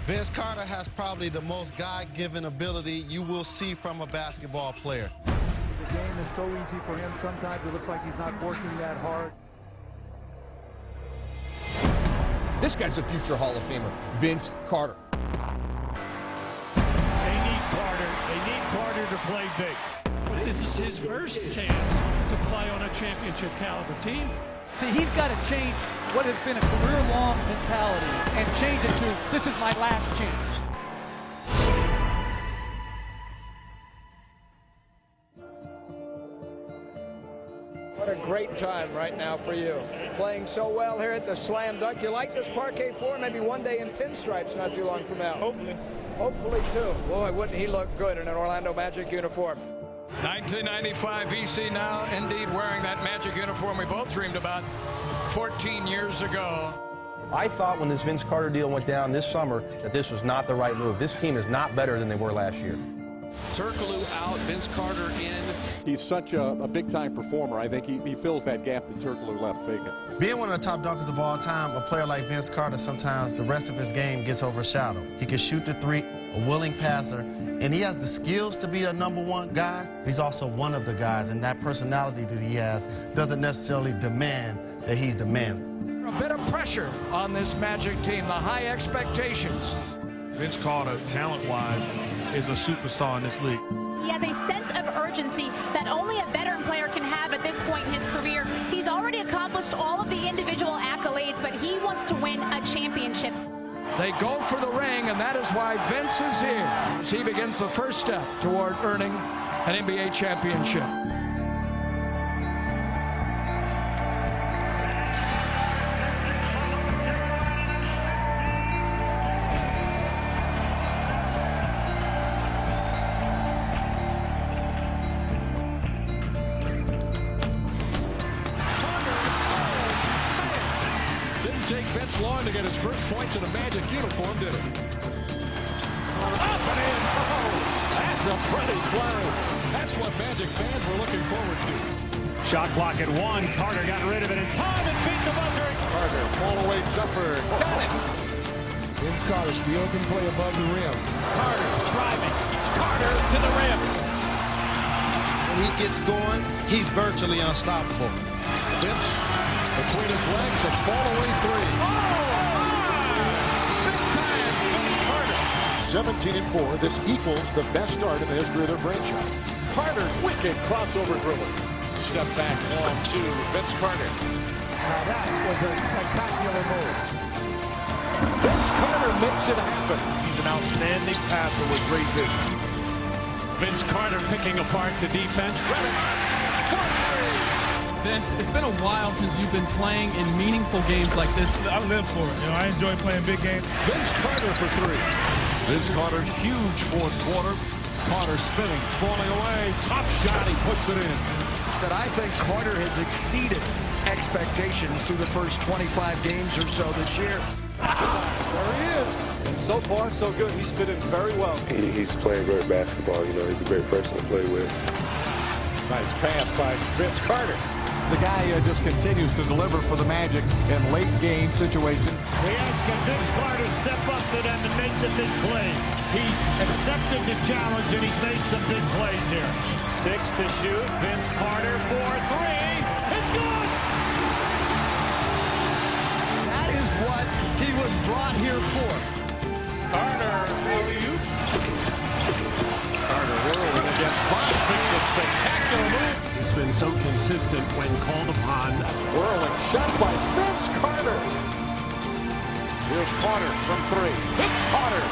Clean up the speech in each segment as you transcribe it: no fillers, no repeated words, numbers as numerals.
Vince Carter has probably the most God-given ability you will see from a basketball player. The game is so easy for him. Sometimes it looks like he's not working that hard. This guy's a future Hall of Famer, Vince Carter. They need Carter. They need Carter to play big. But this is his first chance to play on a championship caliber team. See, he's got to change what has been a career-long mentality and change it to, this is my last chance. What a great time right now for you. Playing so well here at the Slam Dunk. You like this parquet floor? Maybe one day in pinstripes not too long from now. Hopefully. Hopefully, too. Boy, wouldn't he look good in an Orlando Magic uniform. 1995 VC now indeed wearing that Magic uniform we both dreamed about 14 years ago. I thought when this Vince Carter deal went down this summer that this was not the right move. This team is not better than they were last year. Turkoglu out, Vince Carter in. He's such a big-time performer. I think he fills that gap that Turkoglu left vacant. Being one of the top dunkers of all time, a player like Vince Carter, sometimes the rest of his game gets overshadowed. He can shoot the three, a willing passer, and he has the skills to be a #1 guy. He's also one of the guys, and that personality that he has doesn't necessarily demand that he's the man. A bit of pressure on this Magic team, the high expectations. Vince Carter, talent-wise, is a superstar in this league. He has a sense of urgency that only a veteran player can have at this point in his career. He's already accomplished all of the individual accolades, but he wants to win a championship. They go for the ring, and that is why Vince is here, as he begins the first step toward earning an NBA championship. Take Vince long to get his first points in a Magic uniform, did it? Up and in. Oh, that's a pretty play. That's what Magic fans were looking forward to. Shot clock at 1. Carter got rid of it in time and beat the buzzer. Carter, fall-away jumper. Got it. Vince Carter still can play above the rim. Carter driving. Carter to the rim. When he gets going, he's virtually unstoppable. Vince between his legs, a fall-away three. Big time, Vince Carter. 17-4. This equals the best start in the history of their franchise. Carter's wicked crossover dribble. Step back long to Vince Carter. Now that was a spectacular move. Vince Carter makes it happen. He's an outstanding passer with great vision. Vince Carter picking apart the defense. Vince, it's been a while since you've been playing in meaningful games like this. I live for it. I enjoy playing big games. Vince Carter for three. Vince Carter, huge fourth quarter. Carter spinning, falling away. Tough shot, he puts it in. That I think Carter has exceeded expectations through the first 25 games or so this year. There he is. And so far, so good. He's fitting very well. He's playing great basketball. You know, he's a great person to play with. Nice pass by Vince Carter. The guy just continues to deliver for the Magic in late game situations. We ask him, Vince Carter, step up to them and make the big play. He's accepted the challenge and he's made some big plays here. 6 to shoot. Vince Carter for 3. It's good! That is what he was brought here for. Carter, alley-oop. Carter whirling against Bosch. Makes a spectacular move. He's been so consistent when called upon. Whirling shot by Vince Carter. Here's Carter from 3. Vince Carter.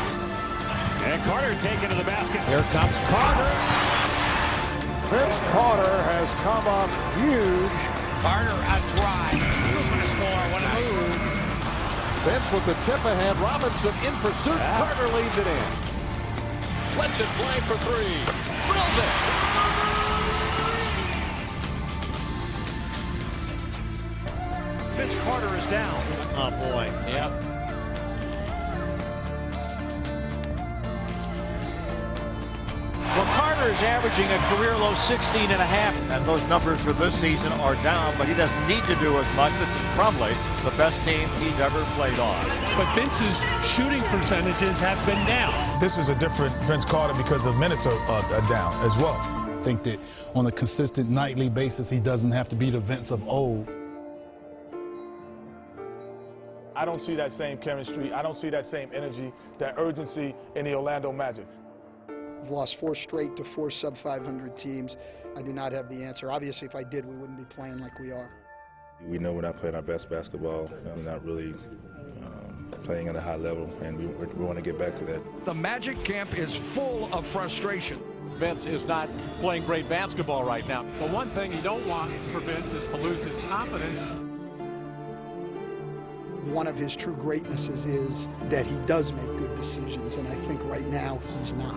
And Carter taken to the basket. Here comes Carter. Vince Carter has come up huge. Carter a drive. Going to score. What a move. Vince with the tip ahead. Robinson in pursuit. Carter leads it in. Lets it fly for 3. Drills it. Vince Carter is down. Oh, boy. Yep. Well, Carter Carter's averaging a career-low 16.5. And those numbers for this season are down, but he doesn't need to do as much. This is probably the best team he's ever played on. But Vince's shooting percentages have been down. This is a different Vince Carter because the minutes are down as well. I think that on a consistent nightly basis, he doesn't have to be the Vince of old. I don't see that same chemistry. I don't see that same energy, that urgency in the Orlando Magic. We've lost 4 straight to 4 sub-500 teams. I do not have the answer. Obviously, if I did, we wouldn't be playing like we are. We know we're not playing our best basketball. We're not really playing at a high level, and we want to get back to that. The Magic camp is full of frustration. Vince is not playing great basketball right now. The one thing you don't want for Vince is to lose his confidence. One of his true greatnesses is that he does make good decisions, and I think right now he's not.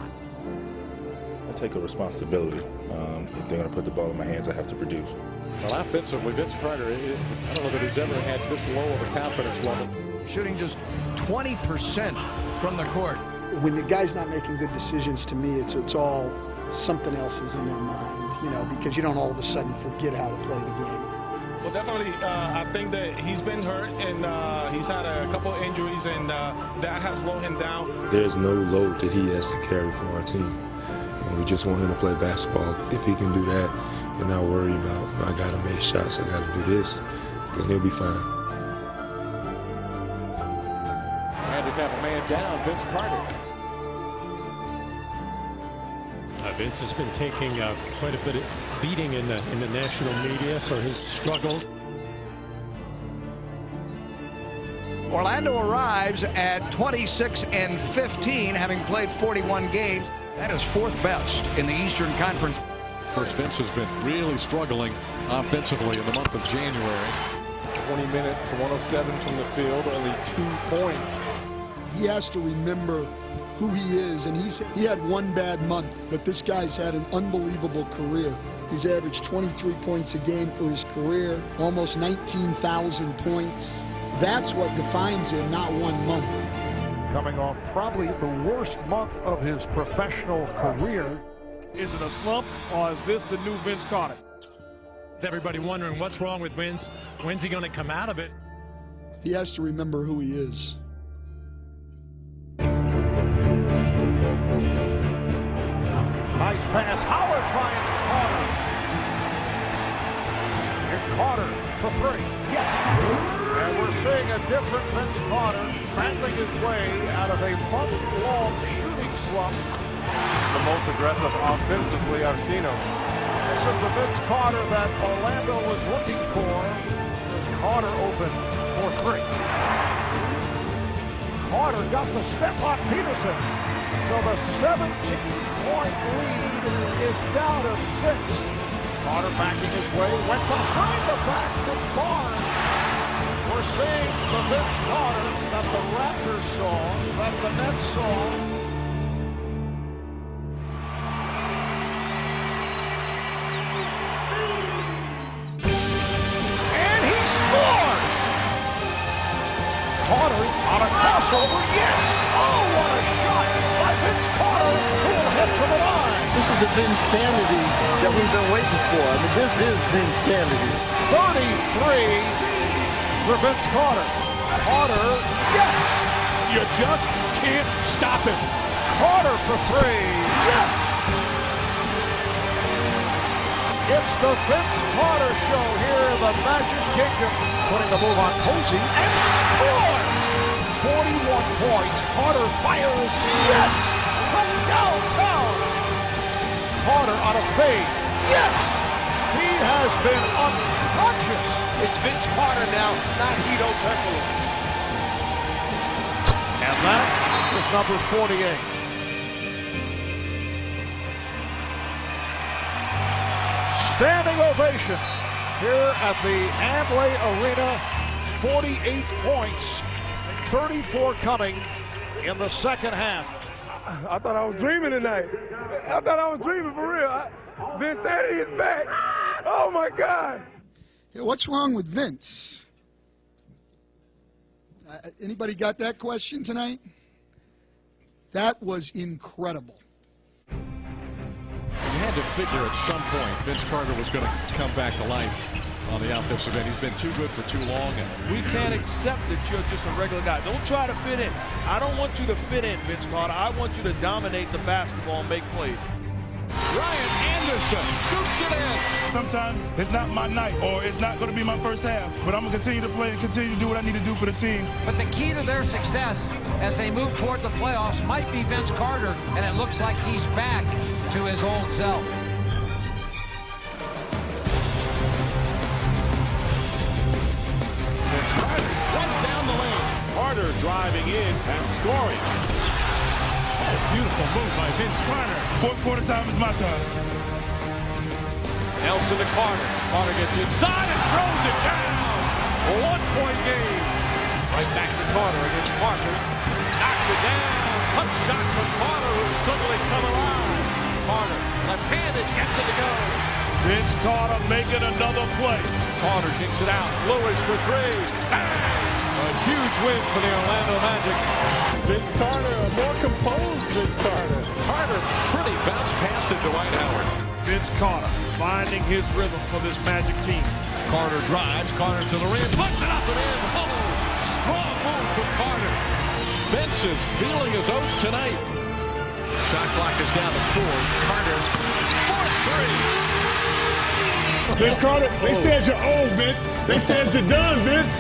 I take a responsibility. If they're going to put the ball in my hands, I have to produce. Well, offensively, Vince Carter, I don't know that he's ever had this low of a confidence level. Shooting just 20% from the court. When the guy's not making good decisions, to me, it's all something else is in their mind, you know, because you don't all of a sudden forget how to play the game. Well, definitely, I think that he's been hurt, and he's had a couple of injuries, and that has slowed him down. There's no load that he has to carry for our team. And we just want him to play basketball. If he can do that and not worry about, I got to make shots, I got to do this, then he'll be fine. Magic have a man down, Vince Carter. Vince has been taking quite a bit of beating in the national media for his struggles. Orlando arrives at 26-15, having played 41 games. That is 4th best in the Eastern Conference. Of course, Vince has been really struggling offensively in the month of January. 20 minutes, 107 from the field, only 2 points. He has to remember who he is, and he had one bad month, but this guy's had an unbelievable career. He's averaged 23 points a game for his career, almost 19,000 points. That's what defines him, not 1 month. Coming off probably the worst month of his professional career. Is it a slump, or is this the new Vince Carter? Everybody wondering what's wrong with Vince. When's he going to come out of it? He has to remember who he is. Nice pass. Howard finds Carter. Here's Carter for 3. Yes. And we're seeing a different Vince Carter battling his way out of a month-long shooting slump. The most aggressive offensively I've seen him. This is the Vince Carter that Orlando was looking for. There's Carter open for 3. Carter got the step on Peterson. So the 17-point lead is down to 6. Carter backing his way, went behind the back from Barnes. We're seeing the Vince Carter that the Raptors saw, that the Nets saw. And he scores! Carter on a crossover, yes! Oh, what a shot by Vince Carter, who will head to the line. This is the Vinsanity that we've been waiting for. I mean, this is Vinsanity. 33 for Vince Carter. Carter, yes! You just can't stop him. Carter for 3, yes! It's the Vince Carter show here in the Magic Kingdom. Putting the move on Posey and scores! 41 points. Carter fires, yes! From downtown. Carter on a fade, yes! He has been unconscious. It's Vince Carter now, not Hito Turkoglu. And that is number 48. Standing ovation here at the Amway Arena. 48 points, 34 coming in the second half. I thought I was dreaming tonight. I thought I was dreaming for real. Vinsanity is back. Oh, my God. Yeah, what's wrong with Vince? Anybody got that question tonight? That was incredible. had to figure at some point Vince Carter was going to come back to life on the offensive end. He's been too good for too long. And we can't accept that you're just a regular guy. Don't try to fit in. I don't want you to fit in, Vince Carter. I want you to dominate the basketball and make plays. Ryan Anderson scoops it in. Sometimes it's not my night, or it's not going to be my first half, but I'm going to continue to play and continue to do what I need to do for the team. But the key to their success as they move toward the playoffs might be Vince Carter, and it looks like he's back to his old self. Vince Carter right down the lane. Carter driving in and scoring. Beautiful move by Vince Carter. Fourth quarter time is my time. Nelson to Carter. Carter gets inside and throws it down. A 1-point game. Right back to Carter against Parker. Knocks it down. Punch shot from Carter, who's suddenly come alive. Carter, left-handed, gets it to go. Vince Carter making another play. Carter kicks it out. Lewis for three. Bang! A huge win for the Orlando Magic. Vince Carter, a more composed Vince Carter. Carter, pretty bounce pass to Dwight Howard. Vince Carter finding his rhythm for this Magic team. Carter drives, Carter to the rim, puts it up and in. Oh, strong move from Carter. Vince is feeling his oats tonight. Shot clock is down to 4. Carter, 4-3. Vince Carter, they said you're old, Vince. They said you're done, Vince.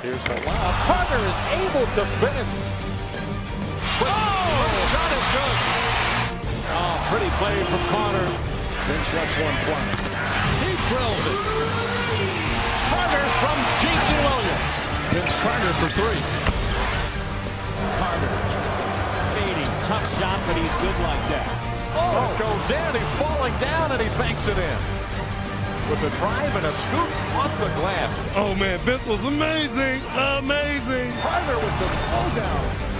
Here's the lob. Carter is able to finish. Oh, shot is good. Oh, pretty play from Carter. Vince lets one fly. He drills it. Carter from Jason Williams. Vince Carter for 3. Carter fading, tough shot, but he's good like that. Oh, it goes in. He's falling down and he banks it in. With a drive and a scoop off the glass. Oh, man, Vince was amazing. Amazing. Carter with the throw down.